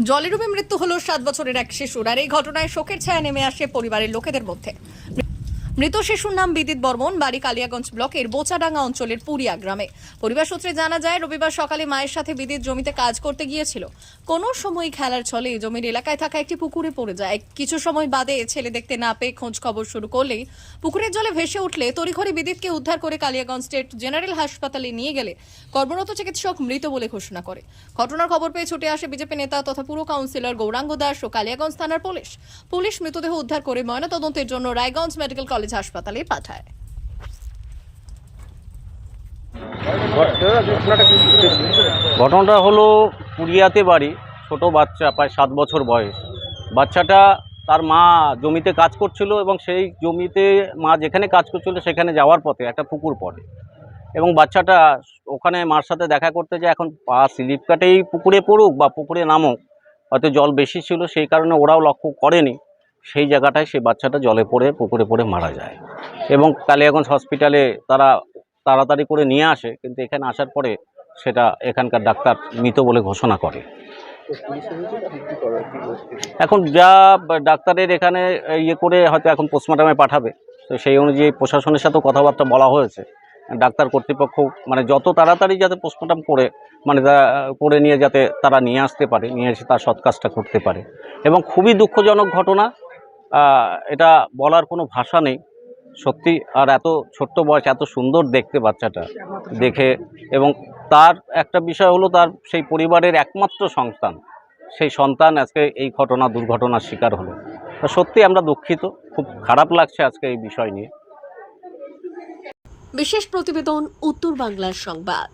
জলে ডুবে মৃত্যু হলো 7 বছরের এক শিশুর। আর এই ঘটনায় শোকের ছায়া নেমে আসে পরিবারের লোকেদের মধ্যে। মৃত শিশুর নাম বিদিত বর্মন, বাড়ি কালিয়াগঞ্জ ব্লকের বোচাডাঙ্গা অঞ্চলের পুরিয়া গ্রামে। পরিবার সূত্রে জানা যায়, রবিবার সকালে মায়ের সাথে বিদিত জমিতে কাজ করতে গিয়েছিল। কোনো সময় খেলার ছলে জমির এলাকায় থাকা একটি পুকুরে পড়ে যায়। কিছু সময় বাদে ছেলে দেখতে না পেয়ে খোঁজ খবর শুরু করলেই পুকুরের জলে ভেসে উঠলে তড়িঘড়ি বিদিতকে উদ্ধার করে কালিয়াগঞ্জ স্টেট জেনারেল হাসপাতালে নিয়ে গেলে কর্মরত চিকিৎসক মৃত বলে ঘোষণা করে। ঘটনার খবর পেয়ে ছুটে আসে বিজেপি নেতা তথা পুর কাউন্সিলর গৌরাঙ্গ দাস ও কালিয়াগঞ্জ থানার পুলিশ মৃতদেহ উদ্ধার করে ময়নাতদন্তের জন্য রায়গঞ্জ মেডিকেল কলেজ হাসপাতালে পাঠায়। ঘটনাটা হলো পুরিয়াতে বাড়ি, ছোট বাচ্চা, প্রায় 7 বছর বয়স। বাচ্চাটা তার মা জমিতে কাজ করছিল এবং সেই জমিতে মা যেখানে কাজ করছিল সেখানে যাওয়ার পথে একটা পুকুর পড়ে এবং বাচ্চাটা ওখানে মার সাথে দেখা করতে যায়। এখন পা স্লিপ কাটেই পুকুরে পড়ুক বা পুকুরে নামুক, হয়তো জল বেশি ছিল সেই কারণে ওরাও লক্ষ্য করেনি। সেই জায়গাটায় সেই বাচ্চাটা জলে পড়ে পুকুরে পড়ে মারা যায় এবং কালিয়াগঞ্জ হসপিটালে তারা তাড়াতাড়ি করে নিয়ে আসে, কিন্তু এখানে আসার পরে সেটা এখানকার ডাক্তার মৃত বলে ঘোষণা করে। এখন যা ডাক্তারের এখানে ইয়ে করে হয়তো এখন পোস্টমর্টমে পাঠাবে, তো সেই অনুযায়ী প্রশাসনের সাথেও কথাবার্তা বলা হয়েছে। ডাক্তার কর্তৃপক্ষ মানে যত তাড়াতাড়ি যাতে পোস্টমর্টম করে করে নিয়ে যাতে তারা নিয়ে আসতে পারে, নিয়ে এসে তার সৎ কাজটা করতে পারে। এবং খুবই দুঃখজনক ঘটনা, এটা বলার কোনো ভাষা নেই সত্যি। আর এত ছোট্ট বয়স, এত সুন্দর দেখতে বাচ্চাটা দেখে, এবং তার একটা বিষয় হলো তার সেই পরিবারের একমাত্র সন্তান, সেই সন্তান আজকে এই দুর্ঘটনার শিকার হলো। সত্যি আমরা দুঃখিত, খুব খারাপ লাগছে আজকে এই বিষয় নিয়ে। বিশেষ প্রতিবেদন, উত্তর বাংলার সংবাদ।